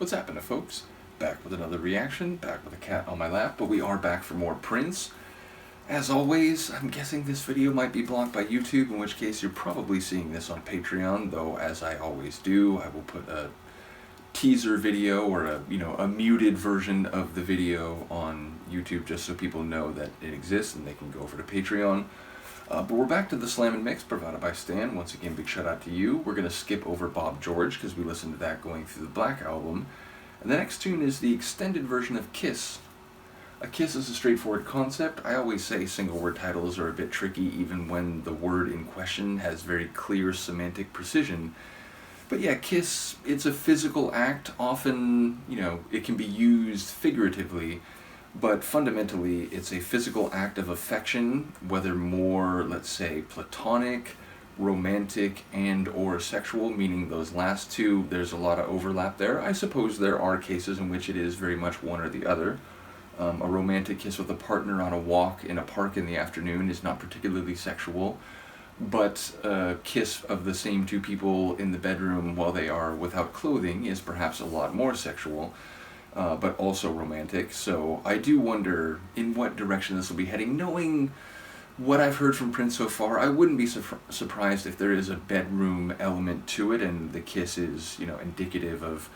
What's happening, folks? Back with another reaction, back with a cat on my lap, but we are back for more Prince. As always, I'm guessing this video might be blocked by YouTube, in which case you're probably seeing this on Patreon, though as I always do, I will put a teaser video or a muted version of the video on YouTube just so people know that it exists and they can go over to Patreon. But we're back to the Slam and Mix provided by Stan. Once again, big shout out to you. We're going to skip over Bob George because we listened to that going through the Black Album. And the next tune is the extended version of Kiss. A kiss is a straightforward concept. I always say single word titles are a bit tricky even when the word in question has very clear semantic precision. But yeah, kiss, it's a physical act. Often, it can be used figuratively, but fundamentally it's a physical act of affection, whether more, let's say, platonic, romantic, and or sexual, meaning those last two, there's a lot of overlap there. I suppose there are cases in which it is very much one or the other. A romantic kiss with a partner on a walk in a park in the afternoon is not particularly sexual, but a kiss of the same two people in the bedroom while they are without clothing is perhaps a lot more sexual, but also romantic. So I do wonder in what direction this will be heading. Knowing what I've heard from Prince so far, I wouldn't be surprised if there is a bedroom element to it and the kiss is, indicative of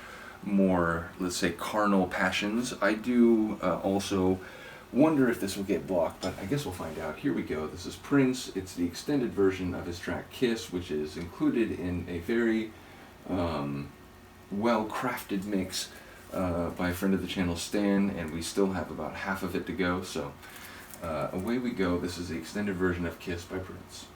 more, let's say, carnal passions. I do also wonder if this will get blocked, but I guess we'll find out. Here we go. This is Prince. It's the extended version of his track Kiss, which is included in a very well-crafted mix by a friend of the channel, Stan, and we still have about half of it to go, so away we go. This is the extended version of Kiss by Prince.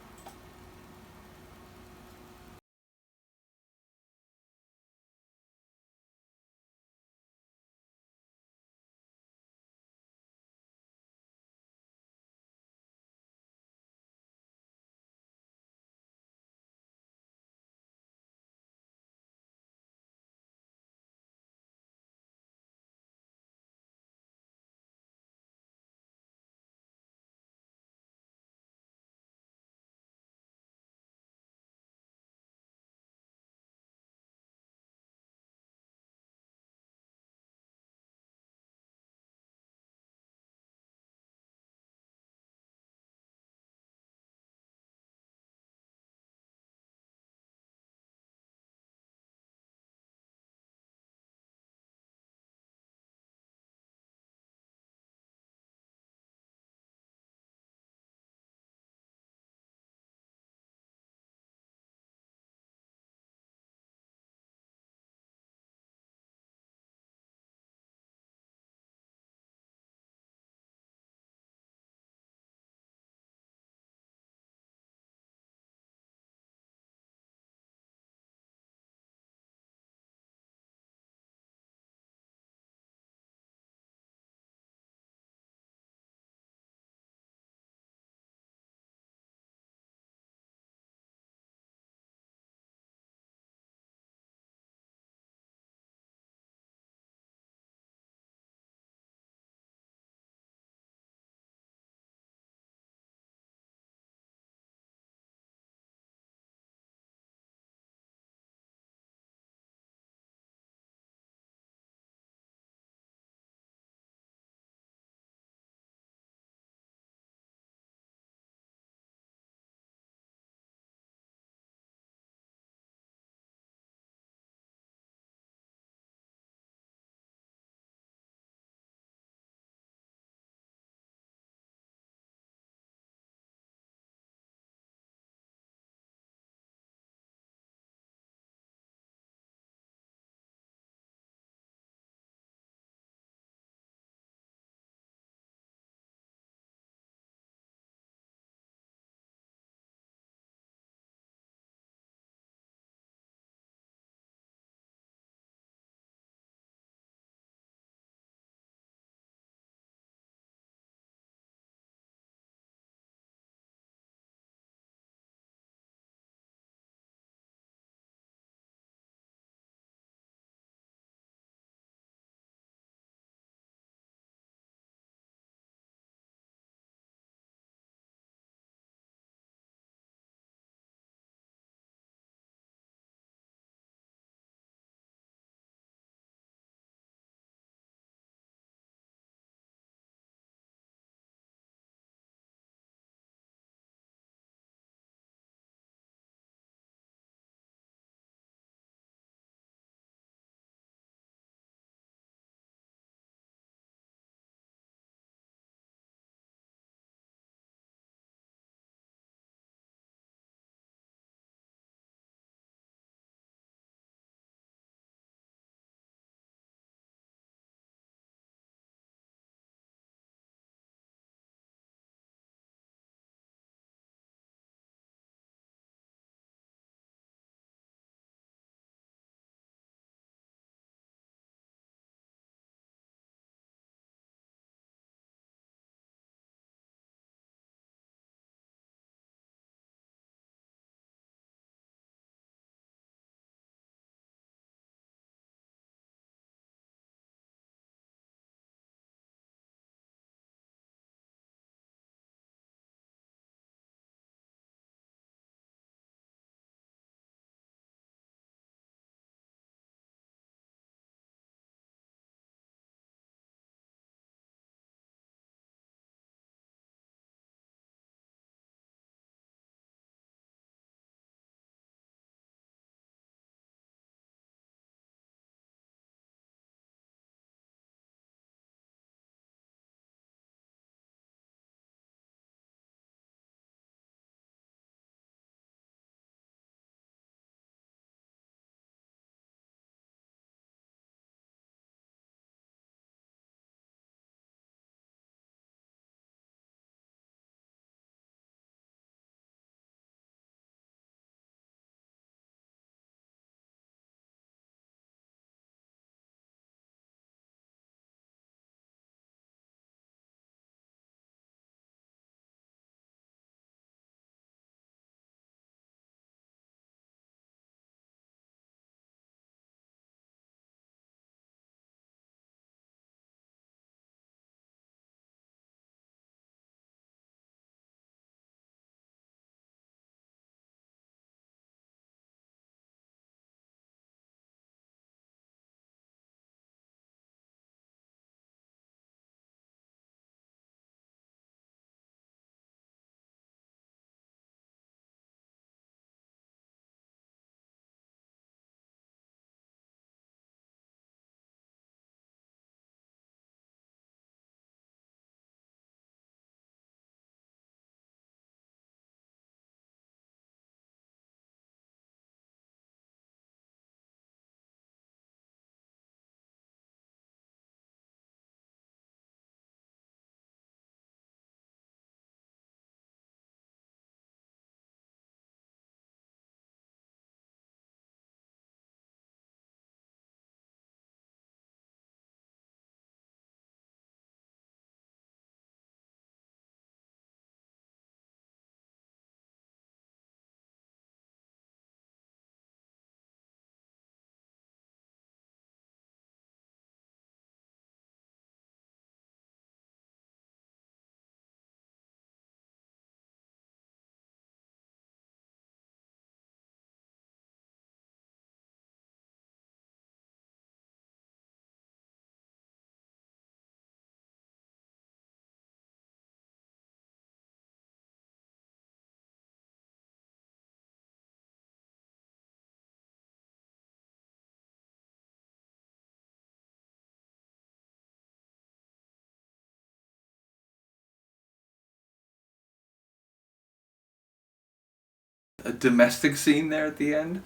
a domestic scene there at the end.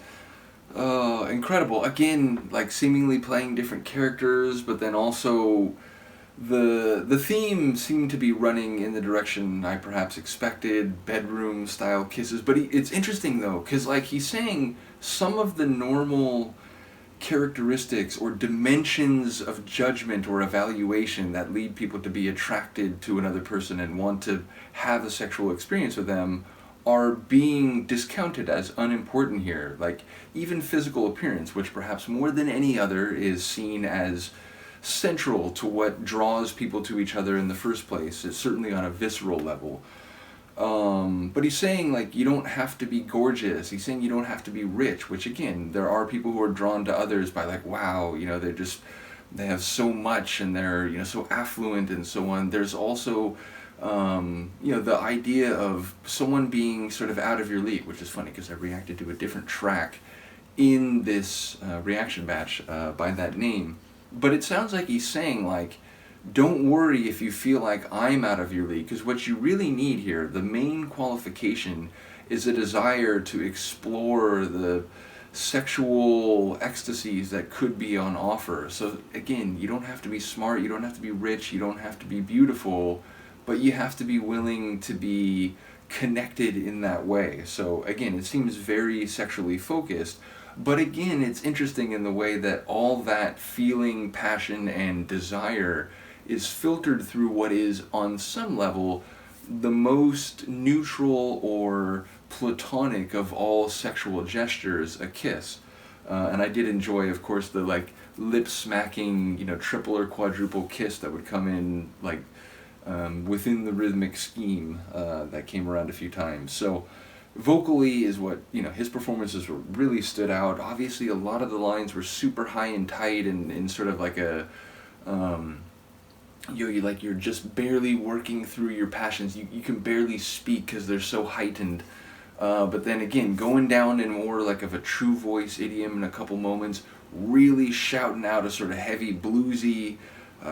Incredible. Again, like seemingly playing different characters, but then also the theme seemed to be running in the direction I perhaps expected, bedroom style kisses. But it's interesting though, because like he's saying some of the normal characteristics or dimensions of judgment or evaluation that lead people to be attracted to another person and want to have a sexual experience with them are being discounted as unimportant here. Like even physical appearance, which perhaps more than any other is seen as central to what draws people to each other in the first place, is certainly on a visceral level. But he's saying like you don't have to be gorgeous. He's saying you don't have to be rich, which again, there are people who are drawn to others by like, wow, you know, they have so much and they're, you know, so affluent and so on. There's also, you know, the idea of someone being sort of out of your league, which is funny because I reacted to a different track in this reaction batch by that name. But it sounds like he's saying like, don't worry if you feel like I'm out of your league, because what you really need here, the main qualification, is a desire to explore the sexual ecstasies that could be on offer. So again, you don't have to be smart, you don't have to be rich, you don't have to be beautiful, but you have to be willing to be connected in that way. So again, it seems very sexually focused, but again, it's interesting in the way that all that feeling, passion, and desire is filtered through what is, on some level, the most neutral or platonic of all sexual gestures, a kiss. And I did enjoy, of course, the like lip-smacking, you know, triple or quadruple kiss that would come in like within the rhythmic scheme that came around a few times. So vocally is what, you know, his performances were really stood out. Obviously, a lot of the lines were super high and tight and in sort of like a you're just barely working through your passions. You can barely speak because they're so heightened. But then again, going down in more like of a true voice idiom in a couple moments, really shouting out a sort of heavy bluesy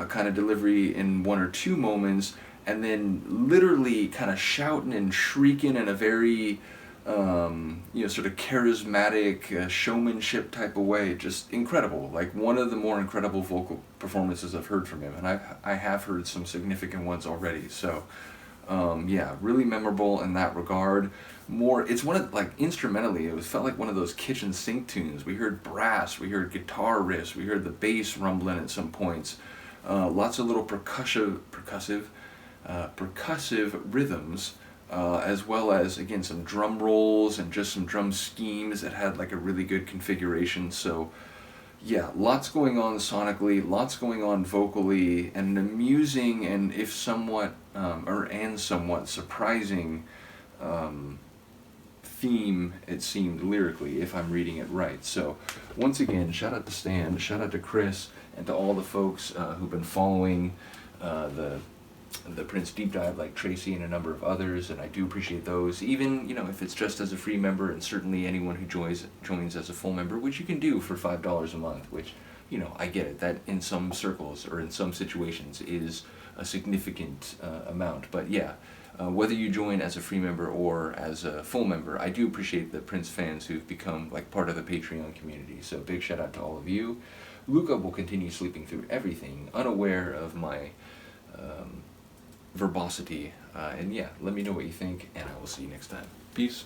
kind of delivery in one or two moments, and then literally kind of shouting and shrieking in a very sort of charismatic showmanship type of way. Just incredible. Like one of the more incredible vocal performances I've heard from him, and I have heard some significant ones already. So yeah, really memorable in that regard. It's one of, like, instrumentally, it felt like one of those kitchen sink tunes. We heard brass, we heard guitar riffs, we heard the bass rumbling at some points. Lots of little percussive rhythms, as well as, again, some drum rolls and just some drum schemes that had like a really good configuration. So yeah, lots going on sonically, lots going on vocally, and an amusing and if somewhat somewhat surprising theme, it seemed, lyrically, if I'm reading it right. So once again, shout out to Stan, shout out to Chris, and to all the folks who've been following the Prince Deep Dive, like Tracy and a number of others, and I do appreciate those, even, you know, if it's just as a free member, and certainly anyone who joins as a full member, which you can do for $5 a month, which, you know, I get it, that in some circles or in some situations is a significant amount, but yeah, whether you join as a free member or as a full member, I do appreciate the Prince fans who've become like part of the Patreon community, so big shout out to all of you. Luca will continue sleeping through everything, unaware of my verbosity, and yeah, let me know what you think, and I will see you next time. Peace.